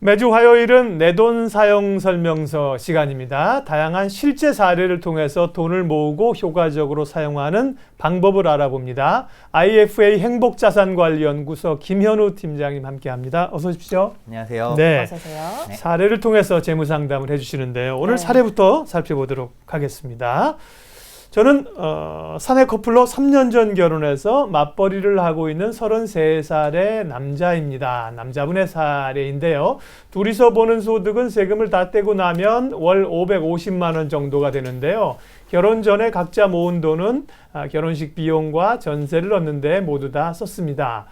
매주 화요일은 내돈 사용 설명서 시간입니다. 다양한 실제 사례를 통해서 돈을 모으고 효과적으로 사용하는 방법을 알아봅니다. IFA 행복자산관리연구소 김현우 팀장님 함께합니다. 어서 오십시오. 안녕하세요. 네, 어서 오세요. 사례를 통해서 재무 상담을 해주시는데요. 오늘 사례부터 살펴보도록 하겠습니다. 저는 사내 커플로 3년 전 결혼해서 맞벌이를 하고 있는 33살의 남자입니다. 남자분의 사례인데요. 둘이서 버는 소득은 세금을 다 떼고 나면 월 550만 원 정도가 되는데요. 결혼 전에 각자 모은 돈은 결혼식 비용과 전세를 얻는데 모두 다 썼습니다.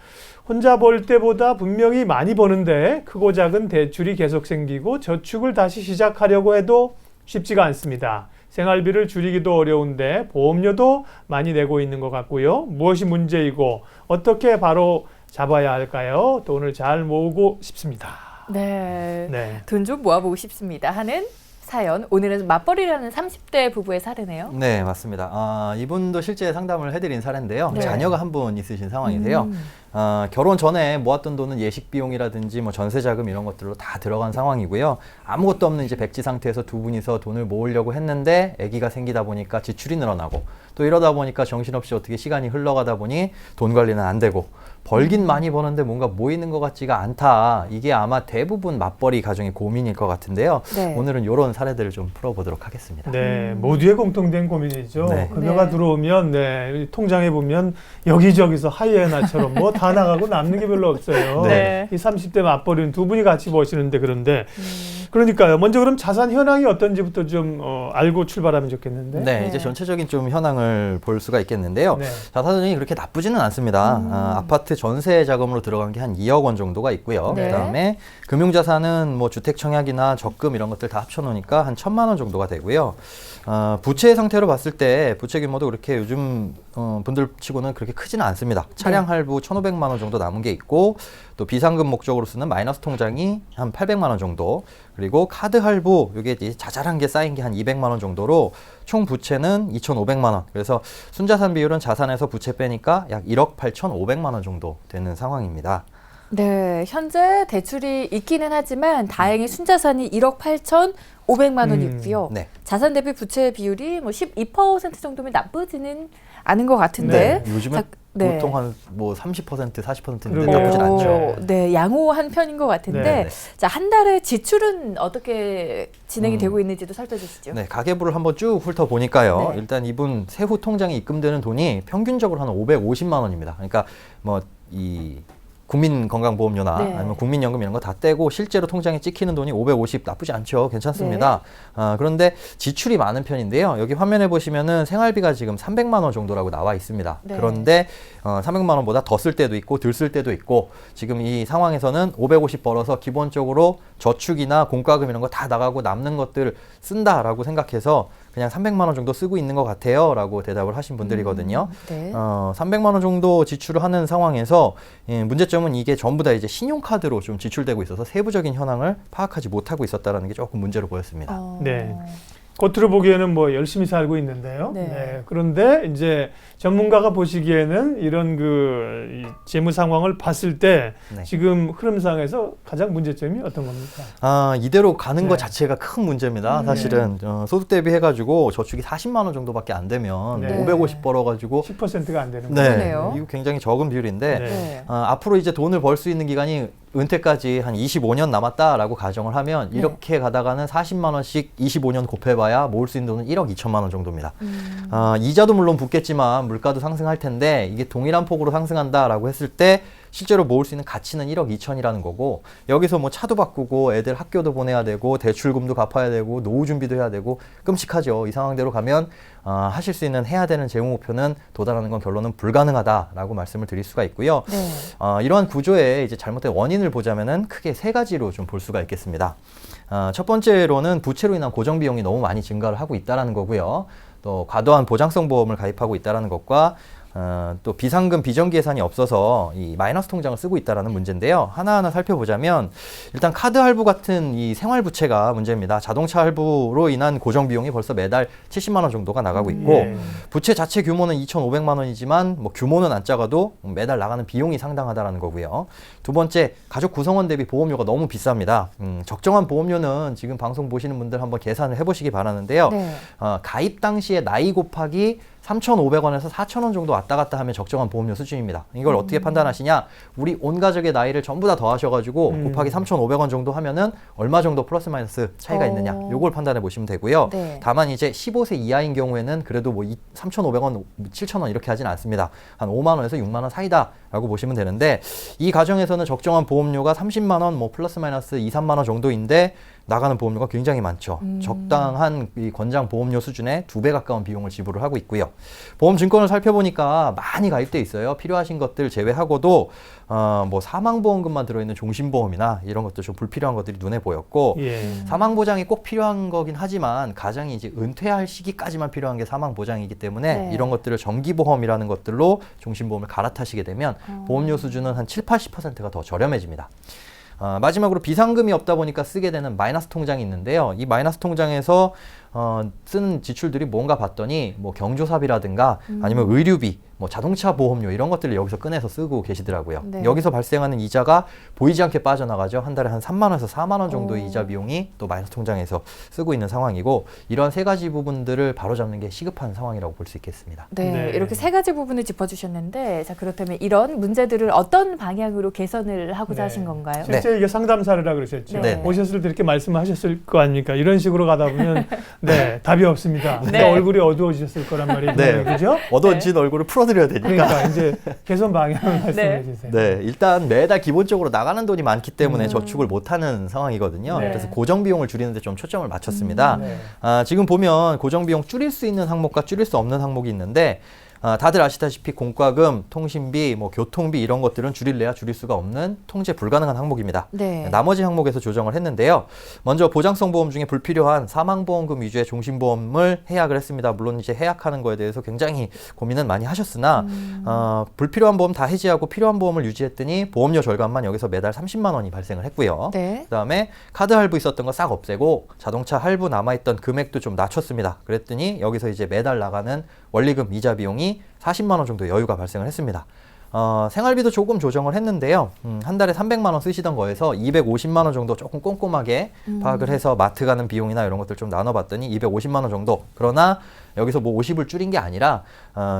혼자 벌 때보다 분명히 많이 버는데 크고 작은 대출이 계속 생기고 저축을 다시 시작하려고 해도 쉽지가 않습니다. 생활비를 줄이기도 어려운데 보험료도 많이 내고 있는 것 같고요. 무엇이 문제이고 어떻게 바로 잡아야 할까요? 돈을 잘 모으고 싶습니다. 네. 돈 좀 모아보고 싶습니다 하는 사연. 오늘은 맞벌이라는 30대 부부의 사례네요. 네, 맞습니다. 이분도 실제 상담을 해드린 사례인데요. 네. 자녀가 한 분 있으신 상황이세요. 결혼 전에 모았던 돈은 예식 비용이라든지 뭐 전세 자금 이런 것들로 다 들어간 상황이고요. 아무것도 없는 이제 백지 상태에서 두 분이서 돈을 모으려고 했는데 아기가 생기다 보니까 지출이 늘어나고 또 이러다 보니까 정신없이 어떻게 시간이 흘러가다 보니 돈 관리는 안 되고 벌긴 많이 버는데 뭔가 모이는 것 같지가 않다. 이게 아마 대부분 맞벌이 가정의 고민일 것 같은데요. 네. 오늘은 이런 사례들을 좀 풀어보도록 하겠습니다. 네, 모두의 공통된 고민이죠. 네. 금요가 들어오면 통장에 보면 여기저기서 하이에나처럼 뭐 다 나가고 남는 게 별로 없어요. 네. 이 30대 맞벌이는 두 분이 같이 버시는데 그러니까요. 먼저 그럼 자산 현황이 어떤지부터 좀 알고 출발하면 좋겠는데. 네, 이제 전체적인 좀 현황을 볼 수가 있겠는데요. 네. 자산이 그렇게 나쁘지는 않습니다. 아파트 전세 자금으로 들어간 게 한 2억 원 정도가 있고요. 네. 그다음에 금융자산은 뭐 주택 청약이나 적금 이런 것들 다 합쳐놓으니까 한 1,000만 원 정도가 되고요. 부채 상태로 봤을 때 부채 규모도 그렇게 요즘 분들 치고는 그렇게 크지는 않습니다. 차량 할부 1,500만 원 정도 남은 게 있고 또 비상금 목적으로 쓰는 마이너스 통장이 한 800만 원 정도, 그리고 카드 할부 이게 자잘한 게 쌓인 게 한 200만 원 정도로 총 부채는 2,500만 원. 그래서 순자산 비율은 자산에서 부채 빼니까 약 1억 8,500만 원 정도 되는 상황입니다. 네, 현재 대출이 있기는 하지만 다행히 순자산이 1억 8,500만 원이 있고요. 네. 자산 대비 부채 비율이 뭐 12% 정도면 나쁘지는 않은 것 같은데. 요즘에 보통 한 뭐 30%, 40%인데 그러게요. 나쁘진 않죠. 네, 양호한 편인 것 같은데. 네. 자, 한 달에 지출은 어떻게 진행이 되고 있는지도 살펴주시죠. 네, 가계부를 한번 쭉 훑어보니까요. 네. 일단 이분 세후 통장에 입금되는 돈이 평균적으로 한 550만 원입니다. 그러니까 뭐 이 국민건강보험료나 네. 아니면 국민연금 이런 거 다 떼고 실제로 통장에 찍히는 돈이 550 나쁘지 않죠. 괜찮습니다. 그런데 지출이 많은 편인데요. 여기 화면에 보시면은 생활비가 지금 300만 원 정도라고 나와 있습니다. 네. 그런데 300만 원보다 더 쓸 때도 있고 덜 쓸 때도 있고 지금 이 상황에서는 550 벌어서 기본적으로 저축이나 공과금 이런 거 다 나가고 남는 것들 쓴다라고 생각해서 그냥 300만 원 정도 쓰고 있는 것 같아요 라고 대답을 하신 분들이거든요. 네. 300만 원 정도 지출을 하는 상황에서 문제점은 이게 전부 다 이제 신용카드로 좀 지출되고 있어서 세부적인 현황을 파악하지 못하고 있었다는 게 조금 문제로 보였습니다. 네. 겉으로 보기에는 뭐 열심히 살고 있는데요. 네. 그런데 이제 전문가가 보시기에는 이런 이 재무 상황을 봤을 때 네. 지금 흐름상에서 가장 문제점이 어떤 겁니까? 이대로 가는 네. 것 자체가 큰 문제입니다. 사실은 소득 대비 해가지고 저축이 40만 원 정도밖에 안 되면 네. 550 벌어가지고 10%가 안 되는 네, 그러네요. 이거 굉장히 적은 비율인데 네. 앞으로 이제 돈을 벌 수 있는 기간이 은퇴까지 한 25년 남았다라고 가정을 하면 이렇게 가다가는 40만 원씩 25년 곱해봐야 모을 수 있는 돈은 1억 2천만 원 정도입니다. 이자도 물론 붙겠지만 물가도 상승할 텐데 이게 동일한 폭으로 상승한다라고 했을 때 실제로 모을 수 있는 가치는 1억 2천이라는 거고 여기서 뭐 차도 바꾸고 애들 학교도 보내야 되고 대출금도 갚아야 되고 노후 준비도 해야 되고 끔찍하죠. 이 상황대로 가면 하실 수 있는 해야 되는 재무 목표는 도달하는 건 결론은 불가능하다라고 말씀을 드릴 수가 있고요. 네. 이러한 구조의 이제 잘못된 원인을 보자면은 크게 세 가지로 좀 볼 수가 있겠습니다. 첫 번째로는 부채로 인한 고정 비용이 너무 많이 증가를 하고 있다라는 거고요. 또 과도한 보장성 보험을 가입하고 있다라는 것과 또 비상금 비정기 예산이 없어서 이 마이너스 통장을 쓰고 있다라는 문제인데요. 하나하나 살펴보자면 일단 카드 할부 같은 이 생활 부채가 문제입니다. 자동차 할부로 인한 고정 비용이 벌써 매달 70만 원 정도가 나가고 있고 예. 부채 자체 규모는 2,500만 원이지만 뭐 규모는 안 작아도 매달 나가는 비용이 상당하다라는 거고요. 두 번째, 가족 구성원 대비 보험료가 너무 비쌉니다. 적정한 보험료는 지금 방송 보시는 분들 한번 계산을 해보시기 바라는데요. 네. 가입 당시에 나이 곱하기 3,500원에서 4,000원 정도 왔다 갔다 하면 적정한 보험료 수준입니다. 이걸 어떻게 판단하시냐? 우리 온 가족의 나이를 전부 다 더하셔가지고 곱하기 3,500원 정도 하면은 얼마 정도 플러스 마이너스 차이가 있느냐? 요걸 판단해 보시면 되고요. 네. 다만 이제 15세 이하인 경우에는 그래도 뭐 3,500원, 7,000원 이렇게 하진 않습니다. 한 5만 원에서 6만 원 사이다라고 보시면 되는데 이 가정에서는 적정한 보험료가 30만 원, 뭐 플러스 마이너스 2, 3만 원 정도인데 나가는 보험료가 굉장히 많죠. 적당한 이 권장 보험료 수준의 2배 가까운 비용을 지불을 하고 있고요. 보험 증권을 살펴보니까 많이 가입돼 있어요. 필요하신 것들 제외하고도 뭐 사망보험금만 들어있는 종신보험이나 이런 것도 좀 불필요한 것들이 눈에 보였고 예. 사망보장이 꼭 필요한 거긴 하지만 가장이 이제 은퇴할 시기까지만 필요한 게 사망보장이기 때문에 네. 이런 것들을 정기보험이라는 것들로 종신보험을 갈아타시게 되면 보험료 수준은 한 7, 80%가 더 저렴해집니다. 마지막으로 비상금이 없다 보니까 쓰게 되는 마이너스 통장이 있는데요. 이 마이너스 통장에서 쓰는 지출들이 뭔가 봤더니 뭐 경조사비라든가 아니면 의료비, 뭐 자동차 보험료 이런 것들을 여기서 꺼내서 쓰고 계시더라고요. 네. 여기서 발생하는 이자가 보이지 않게 빠져나가죠. 한 달에 한 3만 원에서 4만 원 정도의 이자 비용이 또 마이너스 통장에서 쓰고 있는 상황이고 이런 세 가지 부분들을 바로잡는 게 시급한 상황이라고 볼 수 있겠습니다. 네, 네. 이렇게 세 가지 부분을 짚어주셨는데, 자 그렇다면 이런 문제들을 어떤 방향으로 개선을 하고자 네. 하신 건가요? 실제 이게 상담 사례라 그러셨죠. 네. 오셨을 때 이렇게 말씀하셨을 거 아닙니까? 이런 식으로 가다 보면 네, 답이 없습니다. 네. 그러니까 얼굴이 어두워지셨을 거란 말이죠. 네. 그죠? 어두워진 얼굴을 풀어드려야 되니까. 그러니까 이제 개선 방향을 말씀해 주세요. 네, 일단 매달 기본적으로 나가는 돈이 많기 때문에 저축을 못하는 상황이거든요. 네. 그래서 고정 비용을 줄이는 데 좀 초점을 맞췄습니다. 네. 지금 보면 고정 비용 줄일 수 있는 항목과 줄일 수 없는 항목이 있는데 다들 아시다시피 공과금, 통신비, 뭐 교통비 이런 것들은 줄일래야 줄일 수가 없는 통제 불가능한 항목입니다. 네. 나머지 항목에서 조정을 했는데요. 먼저 보장성 보험 중에 불필요한 사망보험금 위주의 종신보험을 해약을 했습니다. 물론 이제 해약하는 거에 대해서 굉장히 고민은 많이 하셨으나 불필요한 보험 다 해지하고 필요한 보험을 유지했더니 보험료 절감만 여기서 매달 30만 원이 발생을 했고요. 네. 그다음에 카드 할부 있었던 거 싹 없애고 자동차 할부 남아있던 금액도 좀 낮췄습니다. 그랬더니 여기서 이제 매달 나가는 원리금 이자 비용이 40만 원 정도 여유가 발생을 했습니다. 생활비도 조금 조정을 했는데요. 한 달에 300만 원 쓰시던 거에서 250만 원 정도 조금 꼼꼼하게 파악을 해서 마트 가는 비용이나 이런 것들 좀 나눠봤더니 250만 원 정도. 그러나 여기서 뭐 50을 줄인 게 아니라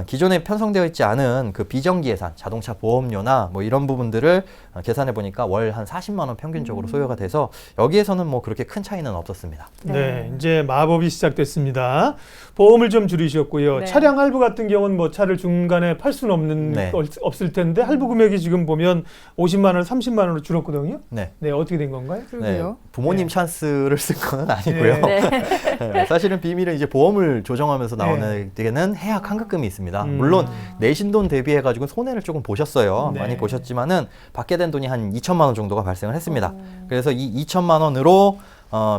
기존에 편성되어 있지 않은 그 비정기 예산, 자동차 보험료나 뭐 이런 부분들을 계산해 보니까 월 한 40만 원 평균적으로 소요가 돼서 여기에서는 뭐 그렇게 큰 차이는 없었습니다. 네, 이제 마법이 시작됐습니다. 보험을 좀 줄이셨고요. 네. 차량 할부 같은 경우는 뭐 차를 중간에 팔 수는 없는 네. 없을 텐데 할부 금액이 지금 보면 50만 원, 30만 원으로 줄었거든요. 네. 네, 어떻게 된 건가요? 그러게요. 부모님 네. 찬스를 쓴 건 아니고요. 네. 네, 사실은 비밀은 이제 보험을 조정하면서 나오는 데는 해약 환급금이 있습니다. 물론 내신 돈 대비해가지고 손해를 조금 보셨어요. 네. 많이 보셨지만은 받게 된 돈이 한 2천만 원 정도가 발생을 했습니다. 그래서 이 2천만 원으로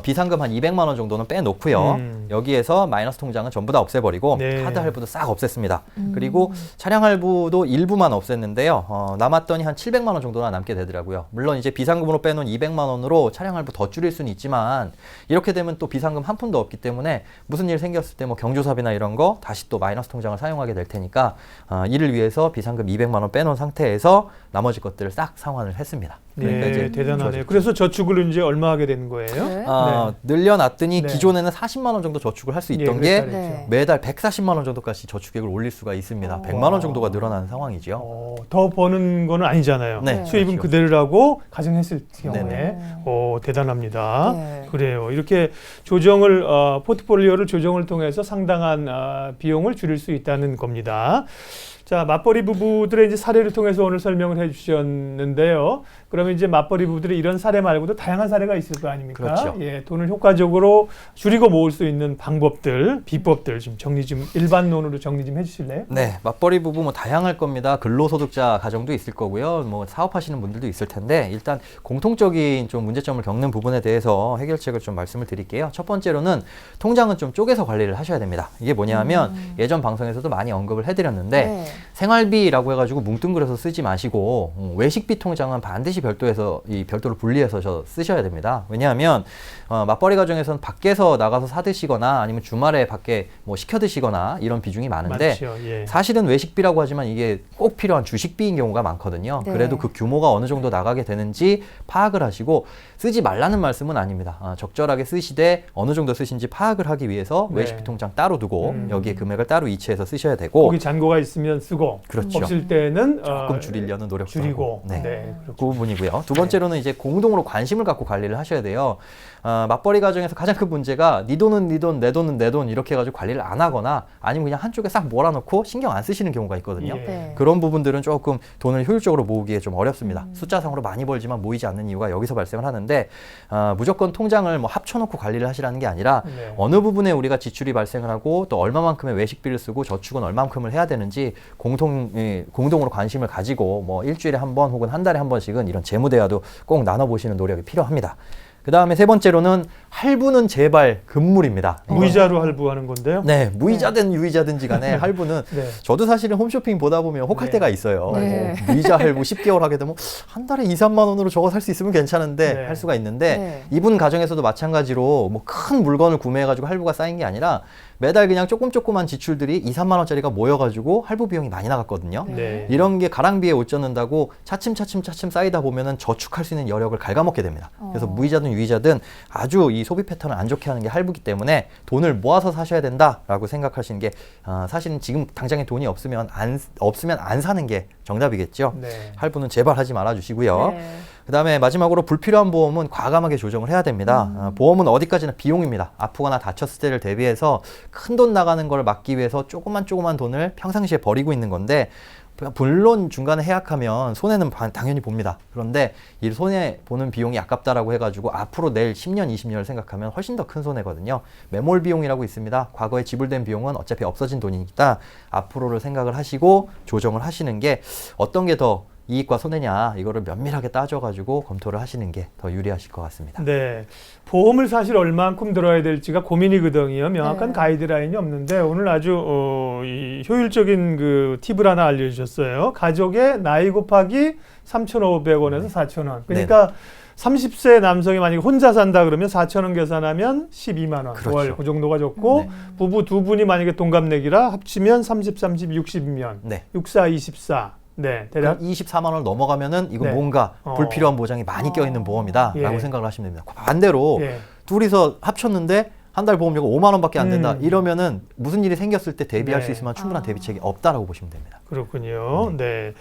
비상금 한 200만 원 정도는 빼놓고요. 여기에서 마이너스 통장은 전부 다 없애버리고 네. 카드 할부도 싹 없앴습니다. 그리고 차량 할부도 일부만 없앴는데요. 남았더니 한 700만 원 정도나 남게 되더라고요. 물론 이제 비상금으로 빼놓은 200만 원으로 차량 할부 더 줄일 수는 있지만 이렇게 되면 또 비상금 한 푼도 없기 때문에 무슨 일 생겼을 때 뭐 경조사비나 이런 거 다시 또 마이너스 통장을 사용하게 될 테니까 이를 위해서 비상금 200만 원 빼놓은 상태에서 나머지 것들을 싹 상환을 했습니다. 그러니까 네, 이제 대단하네요. 그래서 저축을 이제 얼마 하게 되는 거예요? 네. 늘려놨더니 네. 기존에는 40만 원 정도 저축을 할 수 있던 예, 게 그랬다 그랬죠. 네. 매달 140만 원 정도까지 저축액을 올릴 수가 있습니다. 100만 원 정도가 늘어나는 상황이죠. 더 버는 거는 아니잖아요. 네. 수입은 그렇죠. 그대로라고 가정했을 경우에 네네. 대단합니다. 네. 그래요. 이렇게 조정을 포트폴리오를 조정을 통해서 상당한 비용을 줄일 수 있다는 겁니다. 자, 맞벌이 부부들의 이제 사례를 통해서 오늘 설명을 해주셨는데요. 그러면 이제 맞벌이 부부들의 이런 사례 말고도 다양한 사례가 있을 거 아닙니까? 그렇죠. 예, 돈을 효과적으로 줄이고 모을 수 있는 방법들, 비법들 좀 정리 좀 일반론으로 정리 좀 해주실래요? 네, 맞벌이 부부 뭐 다양할 겁니다. 근로소득자 가정도 있을 거고요. 뭐 사업하시는 분들도 있을 텐데 일단 공통적인 좀 문제점을 겪는 부분에 대해서 해결책을 좀 말씀을 드릴게요. 첫 번째로는 통장은 좀 쪼개서 관리를 하셔야 됩니다. 이게 뭐냐면 예전 방송에서도 많이 언급을 해드렸는데 네. 생활비라고 해가지고 뭉뚱그려서 쓰지 마시고 외식비 통장은 반드시 별도로 분리해서 쓰셔야 됩니다. 왜냐하면 맞벌이 가정에서는 밖에서 나가서 사 드시거나 아니면 주말에 밖에 뭐 시켜 드시거나 이런 비중이 많은데 맞죠. 예. 사실은 외식비라고 하지만 이게 꼭 필요한 주식비인 경우가 많거든요. 네. 그래도 그 규모가 어느 정도 나가게 되는지 파악을 하시고 쓰지 말라는 말씀은 아닙니다. 적절하게 쓰시되 어느 정도 쓰신지 파악을 하기 위해서 네. 외식비 통장 따로 두고 여기에 금액을 따로 이체해서 쓰셔야 되고 거기 잔고가 있으면 쓰고 그렇죠. 없을 때는 조금 줄이려는 노력도 줄이고 하고. 네. 네. 그 부분이고요. 두 번째로는 이제 공동으로 관심을 갖고 관리를 하셔야 돼요. 맞벌이 가정에서 가장 큰 문제가 네 돈은 네 돈, 내 돈은 내 돈 이렇게 해가지고 관리를 안 하거나 아니면 그냥 한쪽에 싹 몰아놓고 신경 안 쓰시는 경우가 있거든요. 예. 네. 그런 부분들은 조금 돈을 효율적으로 모으기에 좀 어렵습니다. 숫자상으로 많이 벌지만 모이지 않는 이유가 여기서 발생을 하는데 무조건 통장을 뭐 합쳐놓고 관리를 하시라는 게 아니라 네. 어느 부분에 우리가 지출이 발생을 하고 또 얼마만큼의 외식비를 쓰고 저축은 얼마만큼을 해야 되는지 공동으로 관심을 가지고 뭐 일주일에 한 번 혹은 한 달에 한 번씩은 이런 재무 대화도 꼭 나눠보시는 노력이 필요합니다. 그 다음에 세 번째로는 할부는 제발 금물입니다. 무이자로 할부하는 건데요. 네, 무이자든 유이자든지 간에 할부는 네. 저도 사실은 홈쇼핑 보다 보면 혹할 네. 때가 있어요. 네. 뭐 무이자 할부 10개월 하게 되면 한 달에 2, 3만 원으로 저거 살 수 있으면 괜찮은데 네. 할 수가 있는데 네. 이분 가정에서도 마찬가지로 뭐 큰 물건을 구매해가지고 할부가 쌓인 게 아니라 매달 그냥 조금만 지출들이 2, 3만 원짜리가 모여가지고 할부 비용이 많이 나갔거든요. 네. 이런 게 가랑비에 옷 젖는다고 차츰 쌓이다 보면은 저축할 수 있는 여력을 갉아먹게 됩니다. 그래서 무이자든 유이자든 아주 이 소비 패턴을 안 좋게 하는 게 할부기 때문에 돈을 모아서 사셔야 된다라고 생각하시는 게 사실은 지금 당장에 돈이 없으면 안 사는 게 정답이겠죠. 네. 할부는 제발 하지 말아 주시고요. 네. 그다음에 마지막으로 불필요한 보험은 과감하게 조정을 해야 됩니다. 보험은 어디까지나 비용입니다. 아프거나 다쳤을 때를 대비해서 큰 돈 나가는 걸 막기 위해서 조그만 돈을 평상시에 버리고 있는 건데 물론 중간에 해약하면 손해는 당연히 봅니다. 그런데 이 손해 보는 비용이 아깝다라고 해가지고 앞으로 낼 10년, 20년을 생각하면 훨씬 더 큰 손해거든요. 매몰 비용이라고 있습니다. 과거에 지불된 비용은 어차피 없어진 돈이니까 앞으로를 생각을 하시고 조정을 하시는 게 어떤 게 더 이익과 손해냐 이거를 면밀하게 따져가지고 검토를 하시는 게 더 유리하실 것 같습니다. 네. 보험을 사실 얼만큼 들어야 될지가 고민이거든요. 명확한 네. 가이드라인이 없는데 오늘 아주 이 효율적인 그 팁을 하나 알려주셨어요. 가족의 나이 곱하기 3,500원에서 4,000원. 그러니까 30세 남성이 만약에 혼자 산다 그러면 4,000원 계산하면 12만 원. 그렇죠. 월. 그 정도가 좋고 네. 부부 두 분이 만약에 동갑내기라 합치면 30, 60이면 네. 64, 24. 네. 대략 24만 원을 넘어가면은 이건 네. 뭔가 불필요한 보장이 많이 껴있는 보험이다라고 예. 생각을 하시면 됩니다. 반대로 예. 둘이서 합쳤는데 한 달 보험료가 5만 원밖에 안 된다. 음. 이러면은 무슨 일이 생겼을 때 대비할 네. 수 있을 만한 충분한 대비책이 없다라고 보시면 됩니다. 그렇군요. 네.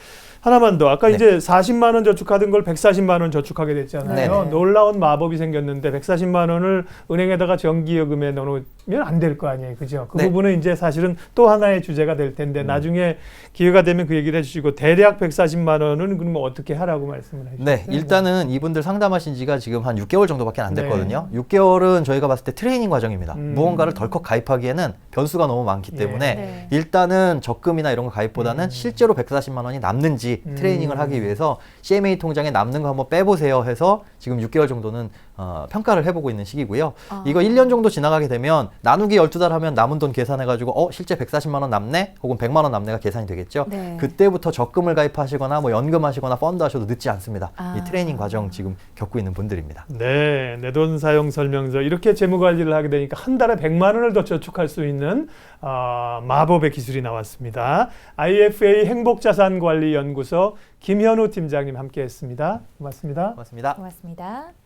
하나만 더. 아까 네. 이제 40만 원 저축하던 걸 140만 원 저축하게 됐잖아요. 네네. 놀라운 마법이 생겼는데 140만 원을 은행에다가 정기예금에 넣어놓으면 안 될 거 아니에요. 그죠? 그 네. 부분은 이제 사실은 또 하나의 주제가 될 텐데 나중에 기회가 되면 그 얘기를 해주시고 대략 140만 원은 그럼 어떻게 하라고 말씀을 해주세요. 네, 일단은 이분들 상담하신 지가 지금 한 6개월 정도밖에 안 네. 됐거든요. 6개월은 저희가 봤을 때 트레이닝 과정입니다. 음. 무언가를 덜컥 가입하기에는 변수가 너무 많기 예. 때문에 네. 일단은 적금이나 이런 거 가입보다는 실제로 140만 원이 남는지 트레이닝을 하기 위해서 CMA 통장에 남는 거 한번 빼보세요 해서 지금 6개월 정도는 평가를 해보고 있는 시기고요. 이거 1년 정도 지나가게 되면 나누기 12달 하면 남은 돈 계산해가지고 실제 140만 원 남네? 혹은 100만 원 남네가 계산이 되겠죠. 네. 그때부터 적금을 가입하시거나 뭐 연금하시거나 펀드 하셔도 늦지 않습니다. 아. 이 트레이닝 과정 지금 겪고 있는 분들입니다. 네, 내 돈 사용 설명서 이렇게 재무 관리를 하게 되니까 한 달에 100만 원을 더 저축할 수 있는 마법의 기술이 나왔습니다. IFA 행복자산관리연구소 김현우 팀장님 함께했습니다. 고맙습니다. 고맙습니다. 고맙습니다.